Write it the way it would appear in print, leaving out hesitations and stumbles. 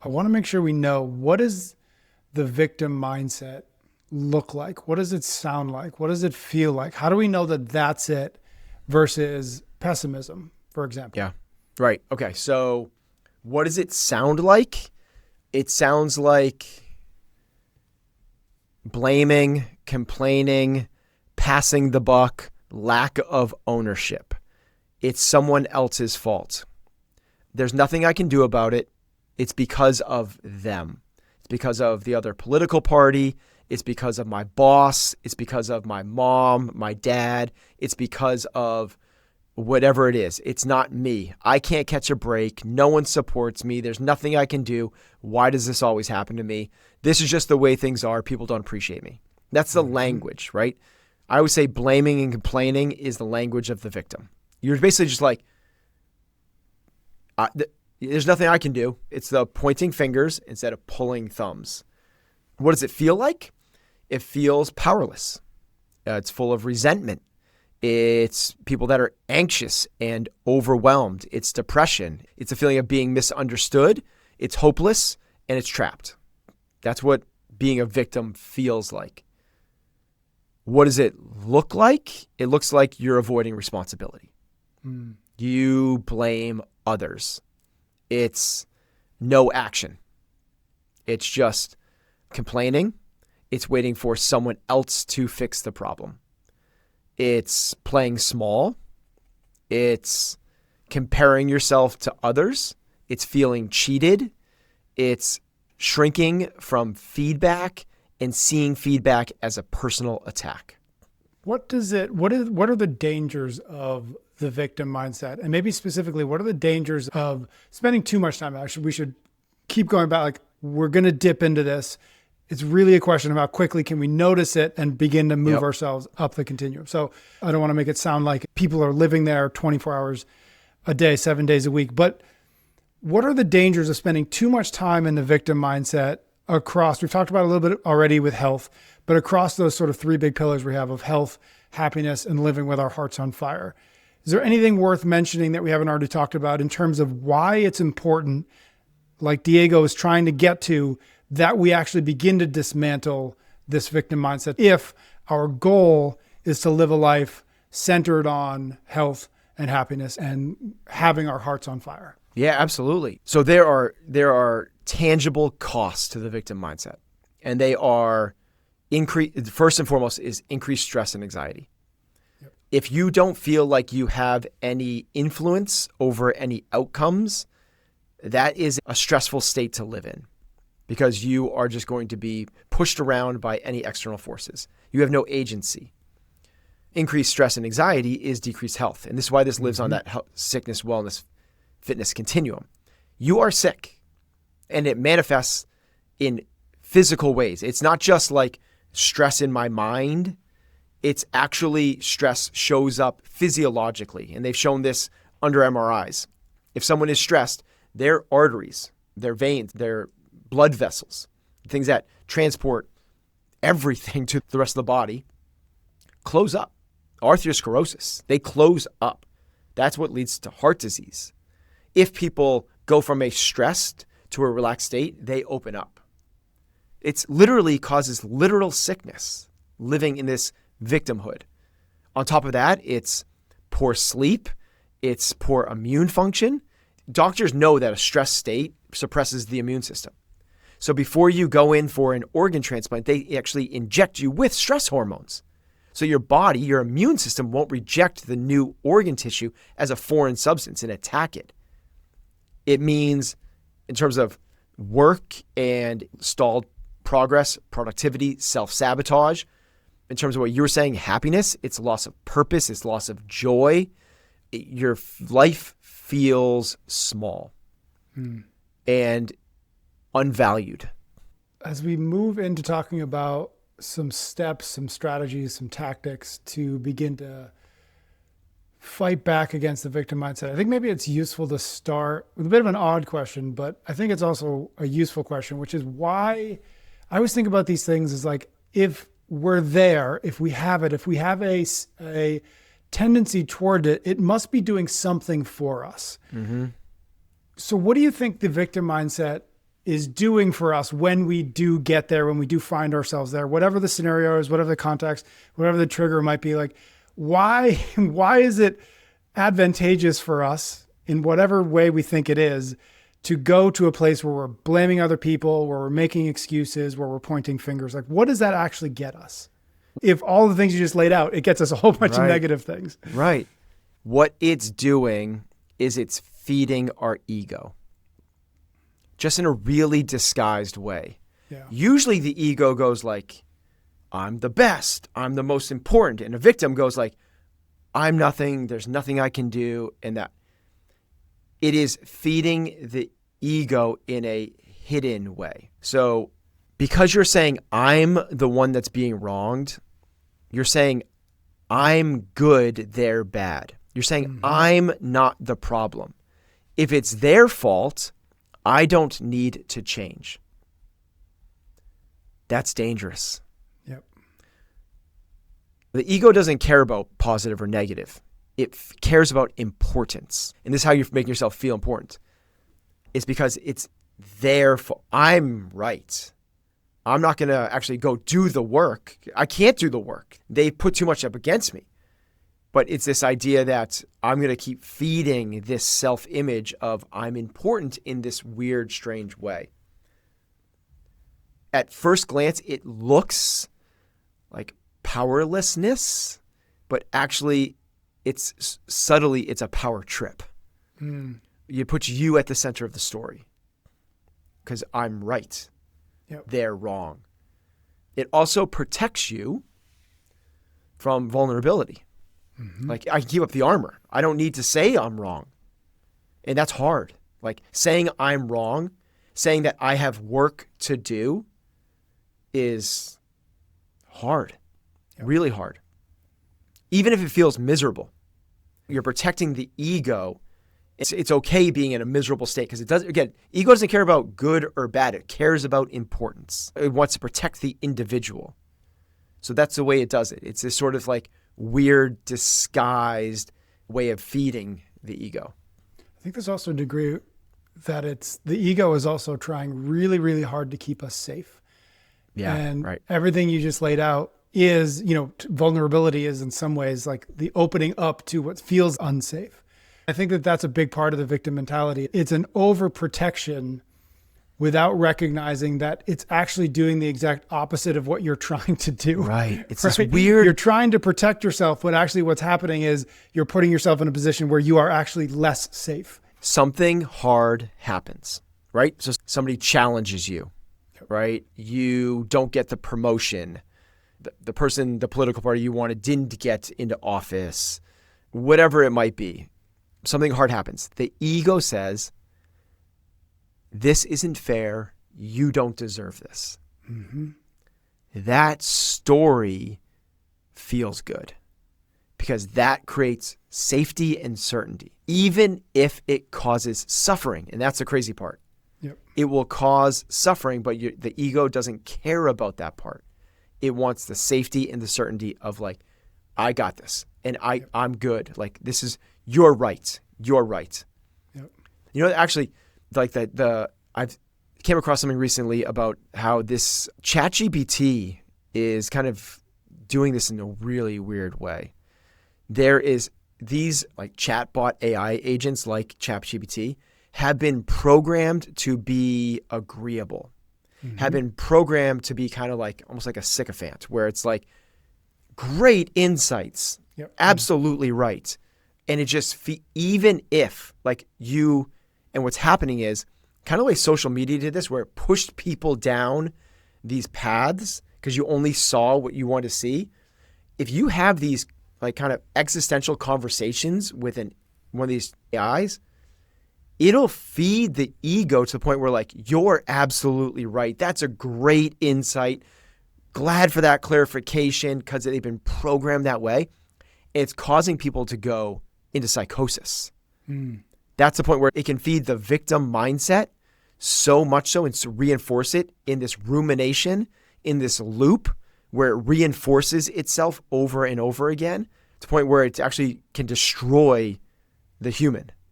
I want to make sure we know, what does the victim mindset look like? What does it sound like? What does it feel like? How do we know that that's it versus pessimism, for example? Yeah. Right. Okay. So what does it sound like? It sounds like blaming, complaining, passing the buck, lack of ownership. It's someone else's fault. There's nothing I can do about it. It's because of them. It's because of the other political party. It's because of my boss. It's because of my mom, my dad. It's because of whatever it is. It's not me. I can't catch a break. No one supports me. There's nothing I can do. Why does this always happen to me? This is just the way things are. People don't appreciate me. That's the language, right? I always say blaming and complaining is the language of the victim. You're basically just like, there's nothing I can do. It's the pointing fingers instead of pulling thumbs. What does it feel like? It feels powerless. It's full of resentment. It's people that are anxious and overwhelmed. It's depression. It's a feeling of being misunderstood. It's hopeless and it's trapped. That's what being a victim feels like. What does it look like? It looks like you're avoiding responsibility. You blame others. It's no action. It's just complaining. It's waiting for someone else to fix the problem. It's playing small. It's comparing yourself to others. It's feeling cheated. It's shrinking from feedback and seeing feedback as a personal attack. What are the dangers of the victim mindset? And maybe specifically, what are the dangers of spending too much time? Actually, we should keep going back. Like, we're going to dip into this. It's really a question of how quickly can we notice it and begin to move ourselves up the continuum. So I don't want to make it sound like people are living there 24 hours a day, 7 days a week. But what are the dangers of spending too much time in the victim mindset across, we've talked about a little bit already with health, but across those sort of three big pillars we have of health, happiness, and living with our hearts on fire? Is there anything worth mentioning that we haven't already talked about in terms of why it's important, like Diego is trying to get to, that we actually begin to dismantle this victim mindset if our goal is to live a life centered on health and happiness and having our hearts on fire? Yeah, absolutely. So there are tangible costs to the victim mindset, and they are first and foremost is increased stress and anxiety. Yep. If you don't feel like you have any influence over any outcomes, that is a stressful state to live in, because you are just going to be pushed around by any external forces. You have no agency. Increased stress and anxiety is decreased health. And this is why this lives on that sickness, wellness, fitness continuum. You are sick, and it manifests in physical ways. It's not just like stress in my mind. It's actually stress shows up physiologically. And they've shown this under MRIs. If someone is stressed, their arteries, their veins, their blood vessels, things that transport everything to the rest of the body, close up. Arteriosclerosis, they close up. That's what leads to heart disease. If people go from a stressed to a relaxed state, they open up. It's literally causes literal sickness living in this victimhood. On top of that, it's poor sleep. It's poor immune function. Doctors know that a stress state suppresses the immune system. So before you go in for an organ transplant, they actually inject you with stress hormones. So your body, your immune system won't reject the new organ tissue as a foreign substance and attack it. It means in terms of work and stalled progress, productivity, self-sabotage. In terms of what you were saying, happiness, it's loss of purpose, it's loss of joy. Your life feels small and unvalued. As we move into talking about some steps, some strategies, some tactics to begin to fight back against the victim mindset, I think maybe it's useful to start with a bit of an odd question, but I think it's also a useful question, which is why I always think about these things as like, if we're there, if we have it, if we have a tendency toward it, it must be doing something for us. Mm-hmm. So what do you think the victim mindset is doing for us when we do get there, when we do find ourselves there, whatever the scenario is, whatever the context, whatever the trigger might be. Like, why is it advantageous for us in whatever way we think it is to go to a place where we're blaming other people, where we're making excuses, where we're pointing fingers? Like, what does that actually get us? If all the things you just laid out, it gets us a whole bunch of negative things. Right. What it's doing is it's feeding our ego, just in a really disguised way. Yeah. Usually the ego goes like, I'm the best, I'm the most important. And a victim goes like, I'm nothing, there's nothing I can do. And that it is feeding the ego in a hidden way. So because you're saying I'm the one that's being wronged, you're saying I'm good, they're bad. You're saying I'm not the problem. If it's their fault, I don't need to change. That's dangerous. Yep. The ego doesn't care about positive or negative. It cares about importance. And this is how you make yourself feel important. It's because it's their fault. I'm right. I'm not going to actually go do the work. I can't do the work. They put too much up against me. But it's this idea that I'm going to keep feeding this self-image of I'm important in this weird, strange way. At first glance, it looks like powerlessness, but actually it's subtly, it's a power trip. It puts you at the center of the story because I'm right. Yep. They're wrong. It also protects you from vulnerability. Like, I can keep up the armor. I don't need to say I'm wrong. And that's hard. Like, saying I'm wrong, saying that I have work to do is hard. Really hard. Even if it feels miserable. You're protecting the ego. It's okay being in a miserable state because it does, again, ego doesn't care about good or bad. It cares about importance. It wants to protect the individual. So that's the way it does it. It's this sort of like weird, disguised way of feeding the ego. I think there's also a degree that the ego is also trying really, really hard to keep us safe. Yeah, and right. Everything you just laid out is, vulnerability is in some ways like the opening up to what feels unsafe. I think that that's a big part of the victim mentality. It's an overprotection without recognizing that it's actually doing the exact opposite of what you're trying to do. Right. It's right? this weird... You're trying to protect yourself when actually what's happening is you're putting yourself in a position where you are actually less safe. Something hard happens, right? So somebody challenges you, right? You don't get the promotion. The person, the political party you wanted didn't get into office, whatever it might be. Something hard happens. The ego says, this isn't fair. You don't deserve this. That story feels good because that creates safety and certainty, even if it causes suffering. And that's the crazy part. Yep. It will cause suffering, but the ego doesn't care about that part. It wants the safety and the certainty of like, I got this and I'm good. Like, this is, you're right. You're right. Yep. Actually, like I've came across something recently about how this ChatGPT is kind of doing this in a really weird way. There is these like chatbot AI agents like ChatGPT have been programmed to be agreeable, have been programmed to be kind of like almost like a sycophant where it's like great insights, absolutely right. And it just, even if like you, and what's happening is kind of like social media did this, where it pushed people down these paths because you only saw what you want to see. If you have these like kind of existential conversations with one of these AIs, it'll feed the ego to the point where like, you're absolutely right. That's a great insight. Glad for that clarification because they've been programmed that way. It's causing people to go into psychosis. That's the point where it can feed the victim mindset so much so and to reinforce it in this rumination, in this loop where it reinforces itself over and over again to the point where it actually can destroy the human.